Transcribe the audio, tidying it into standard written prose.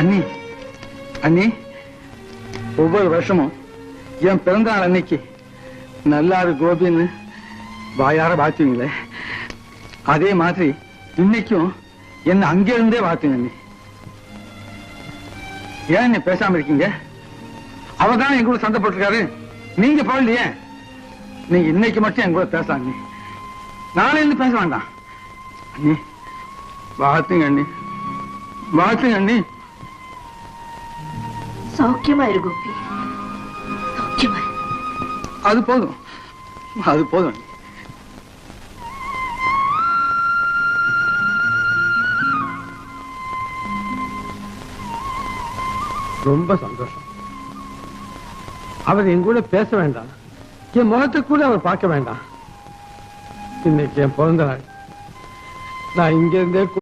அண்ணி அண்ணி ஒவ்வொரு வருஷமும் என் பிறந்த நாள் அன்னைக்கு நல்லாரு கோபின்னு வாயார வாழ்த்துவீங்களே, அதே மாதிரி இன்னைக்கும் என்ன அங்கே இருந்தே வாழ்த்துங்க அண்ணி. ஏன் நீ பேசாம இருக்கீங்க? அவதான் என் கூட சண்டை போட்டிருக்காரு, நீங்க போடலையே. நீங்க இன்னைக்கு மட்டும் என் கூட பேசலாம் அண்ணி, நாளை இருந்து பேச வேண்டாம் அண்ணி. வாழ்த்துங்க அண்ணி, வாழ்த்துங்க அண்ணி. சௌக்கியமா இரு கோபி, சௌக்கியமா. அது போதும், அது போதும். ரொம்ப சந்தோஷம். அவர் என் கூட பேச வேண்டாம், என் முகத்தை கூட அவர் பார்க்க வேண்டாம். இன்னைக்கு என் பிறந்த நாள். நான் இங்க இருந்தே